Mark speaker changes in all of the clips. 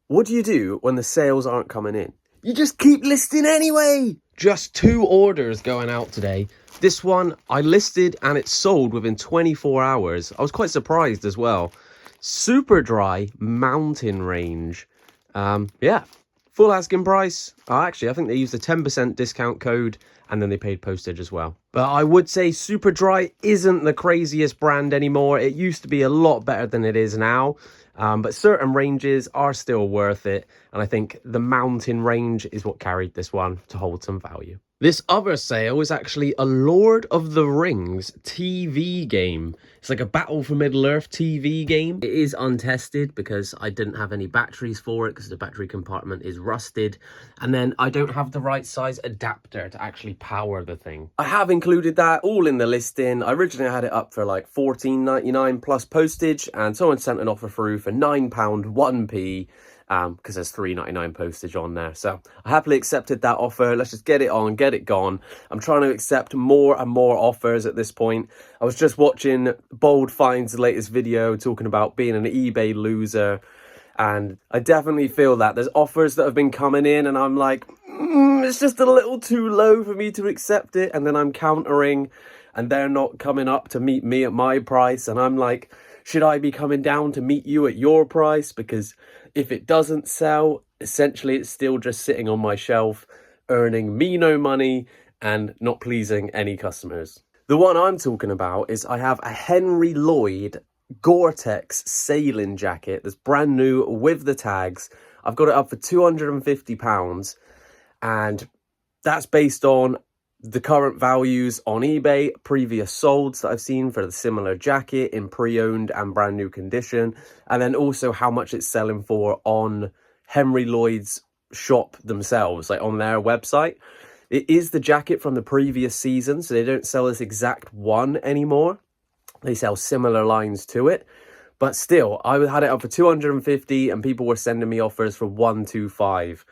Speaker 1: What do you do when the sales aren't coming in? You just keep listing anyway. Just 2 orders going out today. This one I listed and it sold within 24 hours. I was quite surprised as well. Super dry mountain range. Yeah, full asking price. Actually, I think they used a 10% discount code and then they paid postage as well. But I would say Super Dry isn't the craziest brand anymore. It used to be a lot better than it is now. But certain ranges are still worth it. And I think the mountain range is what carried this one to hold some value. This other sale is actually a Lord of the Rings TV game. It's like a Battle for Middle-earth TV game. It is untested because I didn't have any batteries for it because the battery compartment is rusted. And then I don't have the right size adapter to actually power the thing. I have included that all in the listing. I originally had it up for like $14.99 plus postage, and someone sent an offer through for £9 1p. Because there's $3.99 postage on there. So I happily accepted that offer. Let's just get it on, get it gone. I'm trying to accept more and more offers at this point. I was just watching Bold Finds' latest video talking about being an eBay loser. And I definitely feel that. There's offers that have been coming in and I'm like, it's just a little too low for me to accept it. And then I'm countering and they're not coming up to meet me at my price. And I'm like, should I be coming down to meet you at your price? Because if it doesn't sell, essentially it's still just sitting on my shelf, earning me no money and not pleasing any customers. The one I'm talking about is I have a Henry Lloyd Gore-Tex sailing jacket that's brand new with the tags. I've got it up for £250 and that's based on the current values on eBay, previous solds that I've seen for the similar jacket in pre-owned and brand new condition, and then also how much it's selling for on Henry Lloyd's shop themselves, like on their website. It is the jacket from the previous season, so they don't sell this exact one anymore. They sell similar lines to it, but still, I had it up for $250 and people were sending me offers for $125.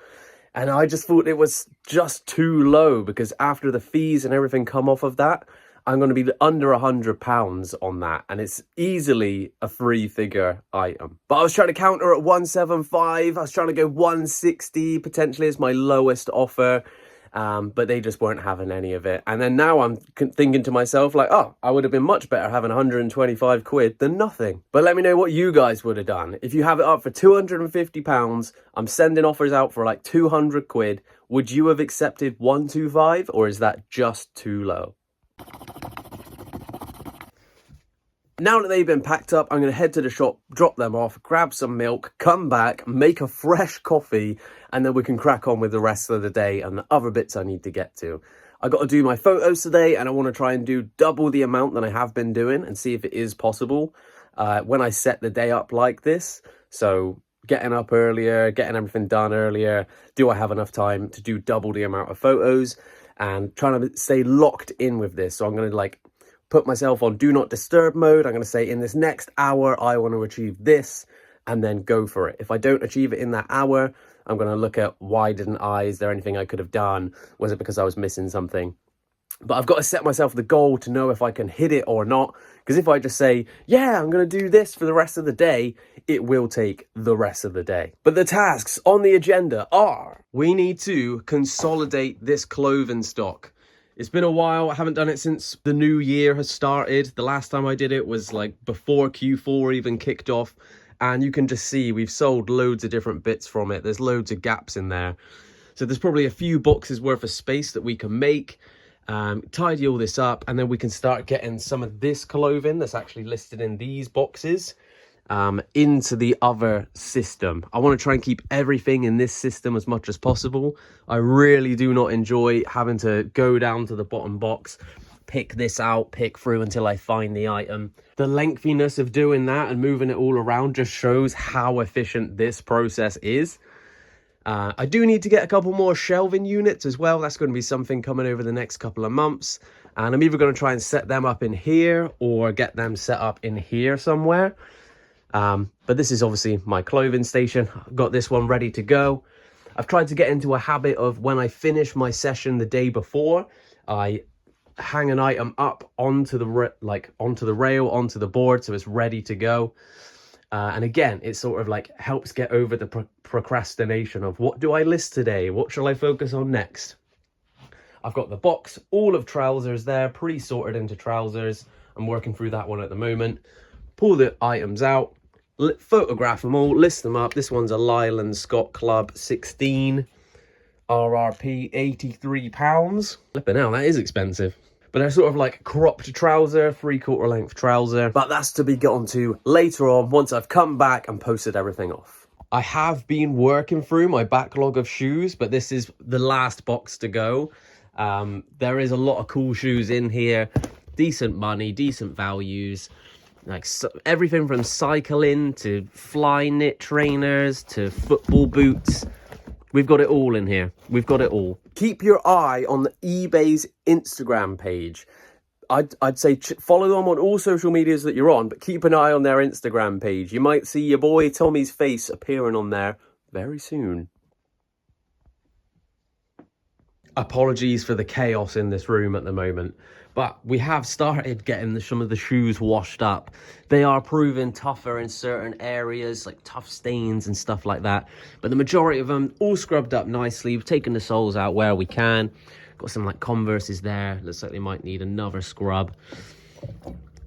Speaker 1: And I just thought it was just too low because after the fees and everything come off of that, I'm going to be under £100 on that. And it's easily a 3-figure item. But I was trying to counter at 175. I was trying to go 160 potentially as my lowest offer. But they just weren't having any of it. And then now I'm thinking to myself like, oh, I would have been much better having 125 quid than nothing. But let me know what you guys would have done. If you have it up for £250, I'm sending offers out for like 200 quid. Would you have accepted 125 or is that just too low? Now that they've been packed up, I'm going to head to the shop, drop them off, grab some milk, come back, make a fresh coffee, and then we can crack on with the rest of the day and the other bits I need to get to. I got to do my photos today, and I want to try and do double the amount that I have been doing and see if it is possible when I set the day up like this. So getting up earlier, getting everything done earlier, do I have enough time to do double the amount of photos? And trying to stay locked in with this. So I'm going to like put myself on do not disturb mode. I'm going to say in this next hour, I want to achieve this and then go for it. If I don't achieve it in that hour, I'm going to look at why didn't I, is there anything I could have done? Was it because I was missing something? But I've got to set myself the goal to know if I can hit it or not. Because if I just say, yeah, I'm going to do this for the rest of the day, it will take the rest of the day. But the tasks on the agenda are, we need to consolidate this clothing stock. It's been a while. I haven't done it since the new year has started. The last time I did it was like before Q4 even kicked off. And you can just see we've sold loads of different bits from it. There's loads of gaps in there. So there's probably a few boxes worth of space that we can make. Tidy all this up. And then we can start getting some of this clothing that's actually listed in these boxes into the other system. I want to try and keep everything in this system as much as possible. I really do not enjoy having to go down to the bottom box, pick this out, pick through until I find the item. The lengthiness of doing that and moving it all around just shows how efficient this process is. I do need to get a couple more shelving units as well. That's going to be something coming over the next couple of months. And I'm either going to try and set them up in here or get them set up in here somewhere. But this is obviously my clothing station. I've got this one ready to go. I've tried to get into a habit of when I finish my session the day before, I hang an item up onto the rail, onto the board, so it's ready to go. And again, it sort of like helps get over the procrastination of what do I list today? What shall I focus on next? I've got the box, all of trousers there, pre-sorted into trousers. I'm working through that one at the moment. Pull the items out, photograph them all, list them up. This one's a Lyland Scott Club 16, RRP £83. Flipping hell, that is expensive. But they're sort of like cropped trouser, 3/4 length trouser. But that's to be gotten to later on once I've come back and posted everything off. I have been working through my backlog of shoes, but this is the last box to go. There is a lot of cool shoes in here, decent money, decent values, like everything from cycling to fly knit trainers to football boots. We've got it all in here. We've got it all. Keep your eye on the eBay's Instagram page. I'd say follow them on all social medias that you're on, but keep an eye on their Instagram page. You might see your boy Tommy's face appearing on there very soon. Apologies for the chaos in this room at the moment, but we have started getting some of the shoes washed up. They are proving tougher in certain areas, like tough stains and stuff like that, but the majority of them all scrubbed up nicely. We've taken the soles out where we can. Got some like Converses there. Looks like they might need another scrub,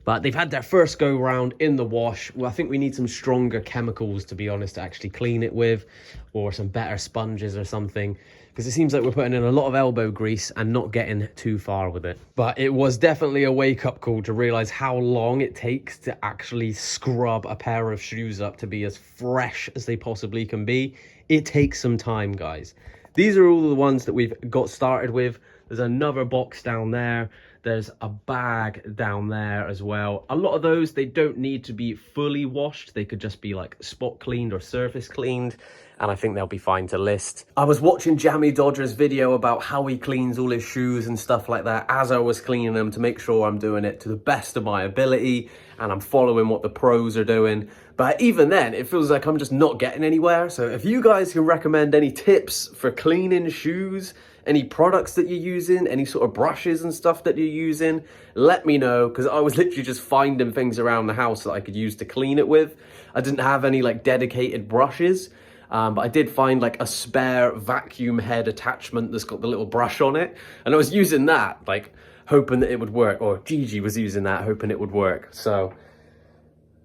Speaker 1: but they've had their first go round in the wash. Well, I think we need some stronger chemicals, to be honest, to actually clean it with, or some better sponges or something, because it seems like we're putting in a lot of elbow grease and not getting too far with it. But it was definitely a wake-up call to realize how long it takes to actually scrub a pair of shoes up to be as fresh as they possibly can be. It takes some time, guys. These are all the ones that we've got started with. There's another box down there. There's a bag down there as well. A lot of those, they don't need to be fully washed. They could just be like spot cleaned or surface cleaned, and I think they'll be fine to list. I was watching Jammy Dodger's video about how he cleans all his shoes and stuff like that as I was cleaning them, to make sure I'm doing it to the best of my ability and I'm following what the pros are doing. But even then, it feels like I'm just not getting anywhere. So if you guys can recommend any tips for cleaning shoes, any products that you're using, any sort of brushes and stuff that you're using, let me know, because I was literally just finding things around the house that I could use to clean it with. I didn't have any like dedicated brushes, but I did find like a spare vacuum head attachment that's got the little brush on it, and I was using that, like hoping that it would work, or Gigi was using that hoping it would work. So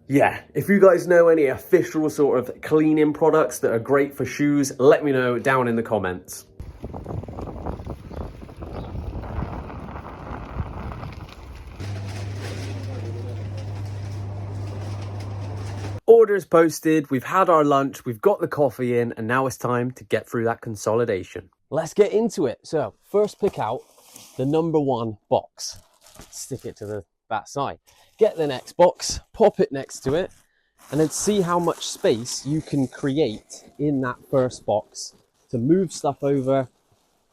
Speaker 1: yeah, if you guys know any official sort of cleaning products that are great for shoes, let me know down in the comments. Orders posted, we've had our lunch, we've got the coffee in, and now it's time to get through that consolidation. Let's get into it. So first, pick out the number one box, stick it to the back side. Get the next box, pop it next to it, and then see how much space you can create in that first box to move stuff over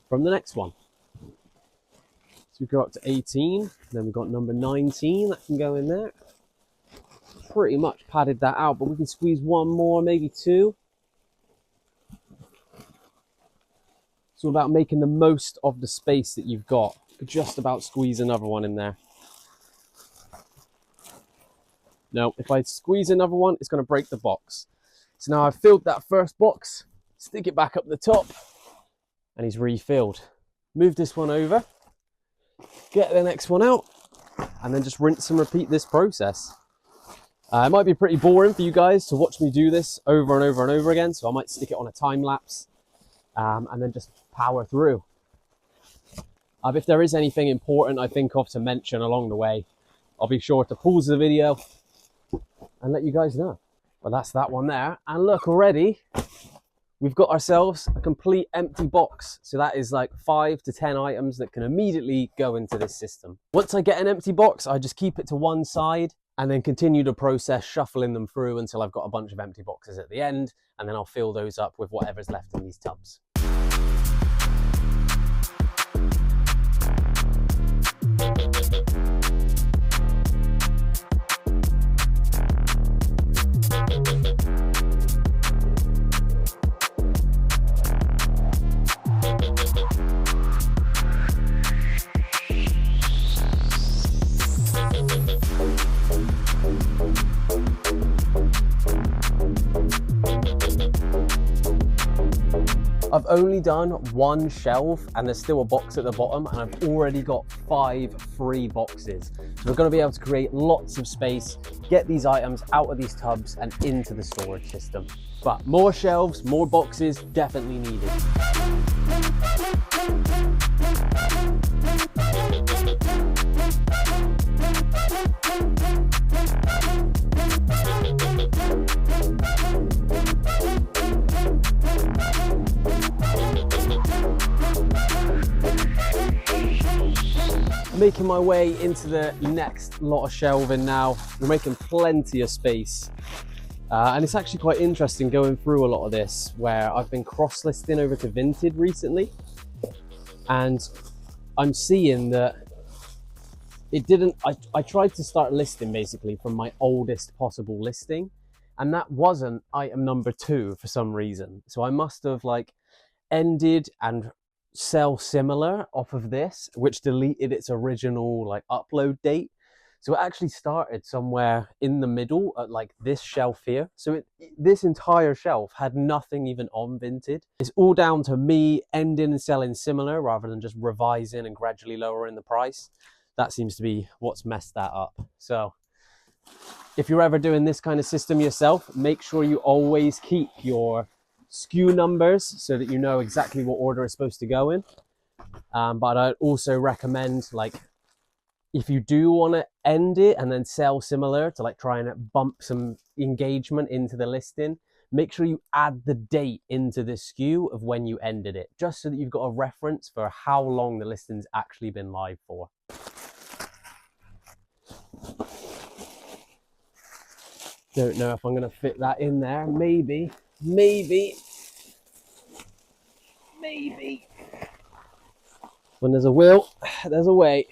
Speaker 1: from the next one. So we go up to 18, then we've got number 19 that can go in there. Pretty much padded that out, but we can squeeze one more, maybe two. It's all about making the most of the space that you've got. You could just about squeeze another one in there. No, if I squeeze another one, it's going to break the box. So now I've filled that first box, stick it back up the top, and he's refilled. Move this one over, get the next one out, and then just rinse and repeat this process. It might be pretty boring for you guys to watch me do this over and over and over again, so I might stick it on a time lapse and then just power through. If there is anything important I think of to mention along the way, I'll be sure to pause the video and let you guys know. Well, that's that one there. And look, already we've got ourselves a complete empty box. So that is like 5 to 10 items that can immediately go into this system. Once I get an empty box, I just keep it to one side and then continue the process, shuffling them through until I've got a bunch of empty boxes at the end, and then I'll fill those up with whatever's left in these tubs. I've only done one shelf and there's still a box at the bottom, and I've already got 5 free boxes. So we're going to be able to create lots of space, get these items out of these tubs and into the storage system. But more shelves, more boxes, definitely needed. Making my way into the next lot of shelving now. We're making plenty of space. And it's actually quite interesting going through a lot of this, where I've been cross-listing over to Vinted recently. And I'm seeing that it didn't, I tried to start listing basically from my oldest possible listing, and that wasn't item number 2 for some reason. So I must have like ended and sell similar off of this, which deleted its original like upload date. So it actually started somewhere in the middle at like this shelf here. So this entire shelf had nothing even on Vinted. It's all down to me ending and selling similar rather than just revising and gradually lowering the price. That seems to be what's messed that up. So if you're ever doing this kind of system yourself, make sure you always keep your SKU numbers so that you know exactly what order it's supposed to go in. But I'd also recommend, like, if you do want to end it and then sell similar to like try and bump some engagement into the listing, make sure you add the date into the SKU of when you ended it, just so that you've got a reference for how long the listing's actually been live for. Don't know if I'm going to fit that in there. Maybe. When there's a will, there's a way.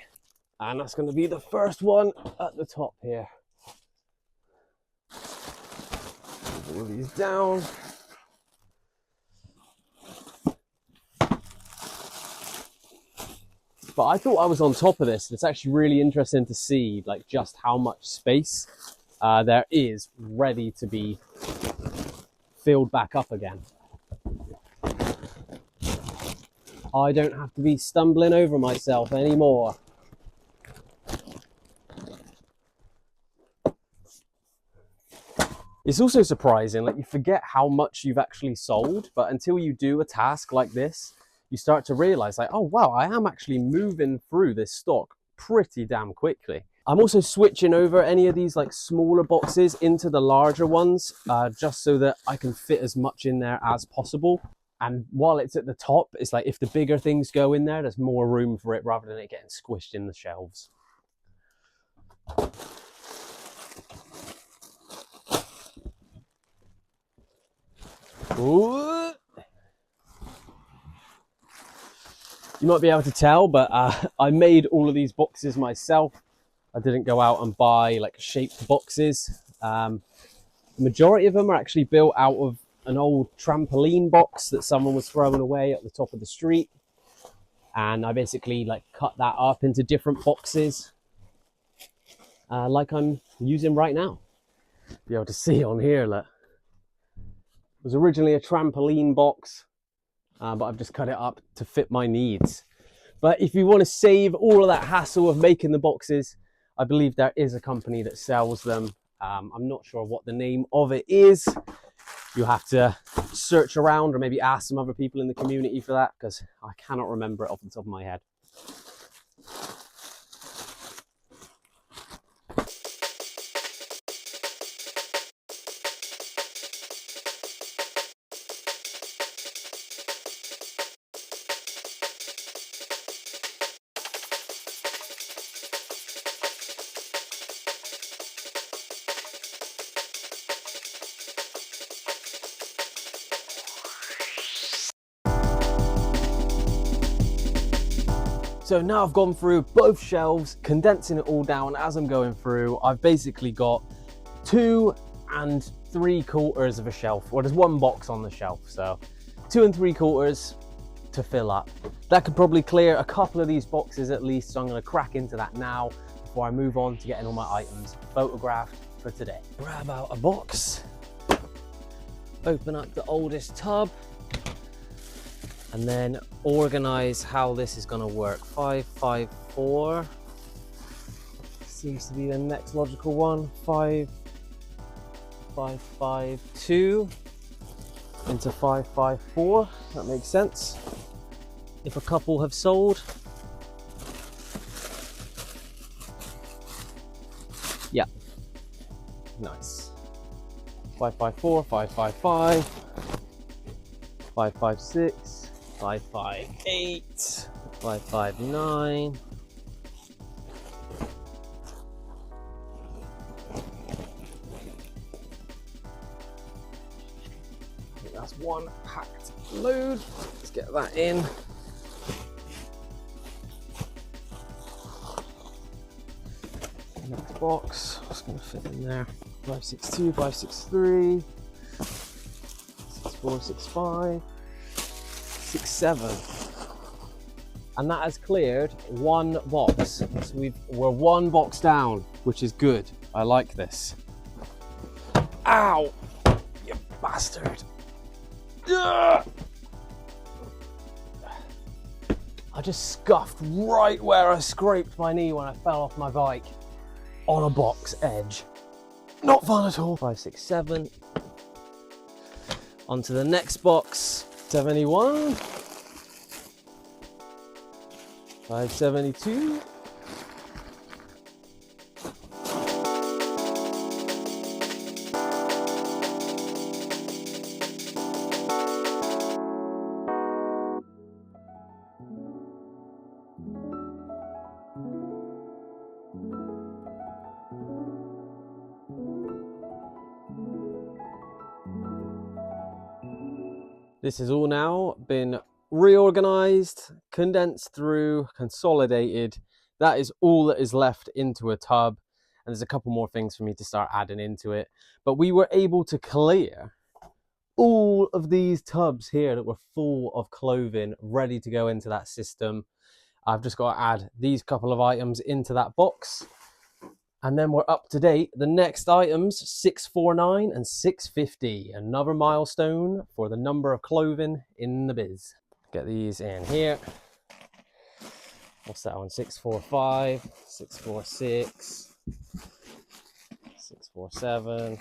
Speaker 1: And that's going to be the first one at the top here. Move all these down. But I thought I was on top of this. It's actually really interesting to see like just how much space there is ready to be filled back up again. I don't have to be stumbling over myself anymore. It's also surprising, like you forget how much you've actually sold, but until you do a task like this, you start to realize like, oh wow, I am actually moving through this stock pretty damn quickly. I'm also switching over any of these like smaller boxes into the larger ones, just so that I can fit as much in there as possible. And while it's at the top, it's like if the bigger things go in there, there's more room for it rather than it getting squished in the shelves. Ooh. You might be able to tell, but I made all of these boxes myself. I didn't go out and buy like shaped boxes. The majority of them are actually built out of an old trampoline box that someone was throwing away at the top of the street. And I basically like cut that up into different boxes, like I'm using right now. Be able to see on here, look. It was originally a trampoline box, but I've just cut it up to fit my needs. But if you want to save all of that hassle of making the boxes, I believe there is a company that sells them. I'm not sure what the name of it is. You have to search around or maybe ask some other people in the community for that, because I cannot remember it off the top of my head. So now I've gone through both shelves, condensing it all down as I'm going through. I've basically got 2 3/4 of a shelf, or there's one box on the shelf, so 2 3/4 to fill up. That could probably clear a couple of these boxes at least, so I'm going to crack into that now before I move on to getting all my items photographed for today. Grab out a box, open up the oldest tub,
Speaker 2: and then organize how this is going to work. 554 seems to be the next logical one. 5552 into 554. That makes sense. If a couple have sold, yeah, nice. 554, 555, 556, 558, 559. That's one packed load. Let's get that in. Next box, what's going to fit in there? 562, 563, 64, 65, 67. And that has cleared one box. So we're one box down, which is good. I like this. Ow! You bastard! Ugh! I just scuffed right where I scraped my knee when I fell off my bike on a box edge. Not fun at all. 567. On to the next box. 71. 572. This has all now been reorganized, condensed through, consolidated. That is all that is left into a tub. And there's a couple more things for me to start adding into it. But we were able to clear all of these tubs here that were full of clothing ready to go into that system. I've just got to add these couple of items into that box. And then we're up to date. The next items, 649 and 650. Another milestone for the number of clothing in the biz. Get these in here. What's that one? 645, 646, 647,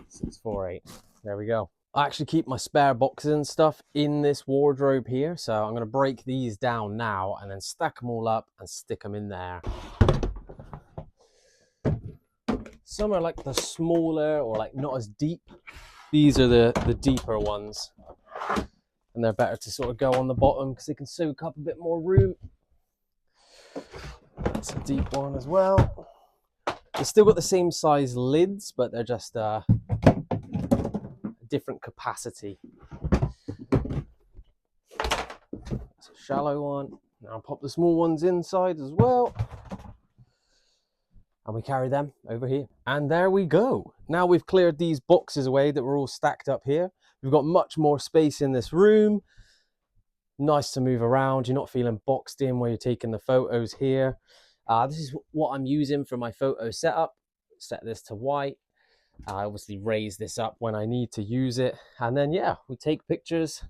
Speaker 2: 648. There we go. I actually keep my spare boxes and stuff in this wardrobe here. So I'm going to break these down now and then stack them all up and stick them in there. Some are like the smaller or like not as deep. These are the deeper ones. And they're better to sort of go on the bottom because they can soak up a bit more room. That's a deep one as well. They've still got the same size lids, but they're just a different capacity. That's a shallow one. Now I'll pop the small ones inside as well. And we carry them over here. And there we go. Now we've cleared these boxes away that were all stacked up here. We've got much more space in this room. Nice to move around. You're not feeling boxed in where you're taking the photos here. This is what I'm using for my photo setup. Set this to white. I obviously raise this up when I need to use it. And then, yeah, we take pictures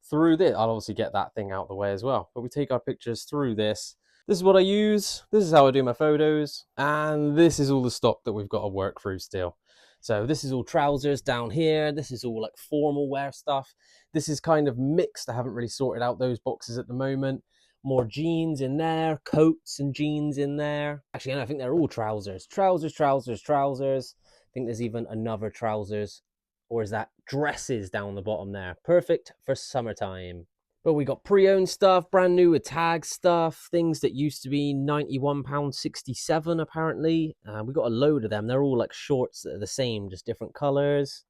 Speaker 2: through this. I'll obviously get that thing out of the way as well. But we take our pictures through this. This is what I use. This is how I do my photos. And this is all the stock that we've got to work through still. So this is all trousers down here. This is all like formal wear stuff. This is kind of mixed. I haven't really sorted out those boxes at the moment. More jeans in there, coats and jeans in there. Actually, I think they're all trousers. Trousers, trousers, trousers. I think there's even another trousers. Or is that dresses down the bottom there? Perfect for summertime. But we got pre-owned stuff, brand new with tag stuff, things that used to be £91.67 apparently. We got a load of them. They're all like shorts that are the same, just different colours.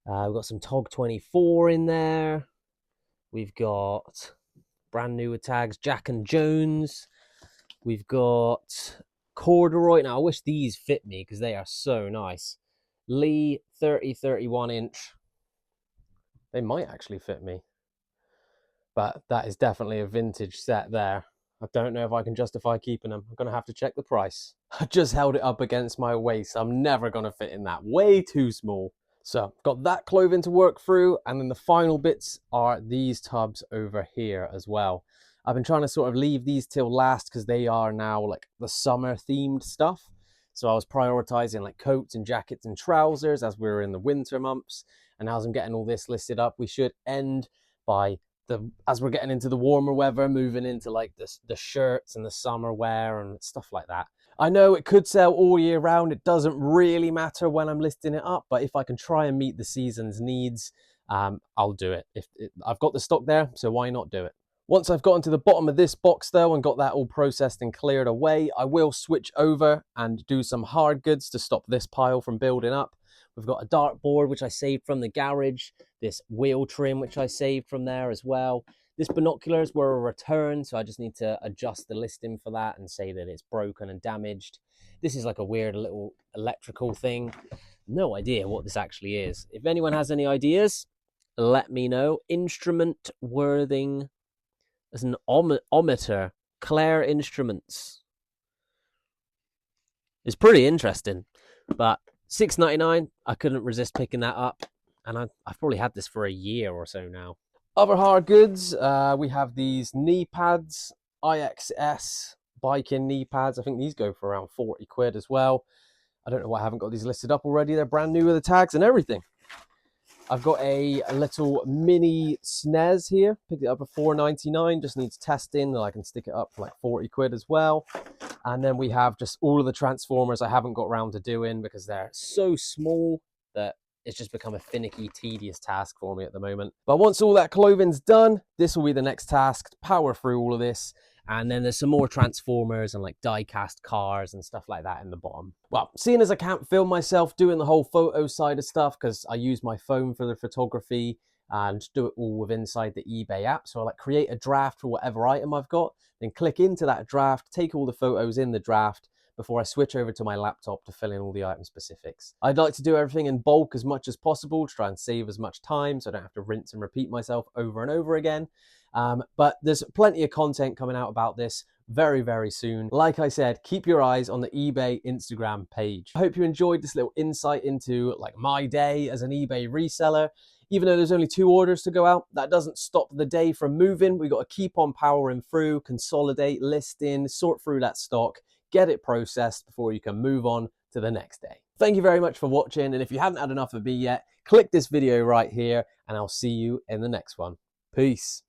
Speaker 2: We've got some TOG 24 in there. We've got brand new with tags, Jack and Jones. We've got corduroy. Now I wish these fit me because they are so nice. Lee 30-31 inch. They might actually fit me. But that is definitely a vintage set there. I don't know if I can justify keeping them. I'm going to have to check the price. I just held it up against my waist. I'm never going to fit in that. Way too small. So got that clothing to work through, and then the final bits are these tubs over here as well. I've been trying to sort of leave these till last because they are now like the summer themed stuff. So I was prioritizing like coats and jackets and trousers as we were in the winter months. And as I'm getting all this listed up, we should end by as we're getting into the warmer weather, moving into like the shirts and the summer wear and stuff like that. I know it could sell all year round. It doesn't really matter when I'm listing it up, but if I can try and meet the season's needs, I'll do it. I've got the stock there, so why not do it? Once I've gotten to the bottom of this box though and got that all processed and cleared away, I will switch over and do some hard goods to stop this pile from building up. We've got a dartboard, which I saved from the garage, this wheel trim, which I saved from there as well. This binoculars were a return, so I just need to adjust the listing for that and say that it's broken and damaged. This is like a weird little electrical thing. No idea what this actually is. If anyone has any ideas, let me know. Instrument Worthing. There's an ohmmeter. Claire Instruments. It's pretty interesting, but $6.99, I couldn't resist picking that up, and I've probably had this for a year or so now. Other hard goods, we have these knee pads, IXS biking knee pads. I think these go for around 40 quid as well. I don't know why I haven't got these listed up already. They're brand new with the tags and everything. I've got a little mini SNES here. Picked it up for $4.99. Just needs testing, and I can stick it up for like 40 quid as well. And then we have just all of the transformers I haven't got around to doing because they're so small that it's just become a finicky, tedious task for me at the moment. But once all that clothing's done, this will be the next task, to power through all of this. And then there's some more transformers and like die-cast cars and stuff like that in the bottom. Well, seeing as I can't film myself doing the whole photo side of stuff because I use my phone for the photography and do it all with inside the eBay app. So I like create a draft for whatever item I've got, then click into that draft, take all the photos in the draft before I switch over to my laptop to fill in all the item specifics. I'd like to do everything in bulk as much as possible to try and save as much time so I don't have to rinse and repeat myself over and over again. But there's plenty of content coming out about this very, very soon. Like I said, keep your eyes on the eBay Instagram page. I hope you enjoyed this little insight into like my day as an eBay reseller. Even though there's only 2 orders to go out, that doesn't stop the day from moving. We got to keep on powering through, consolidate, listing, sort through that stock, get it processed before you can move on to the next day. Thank you very much for watching. And if you haven't had enough of me yet, click this video right here and I'll see you in the next one. Peace.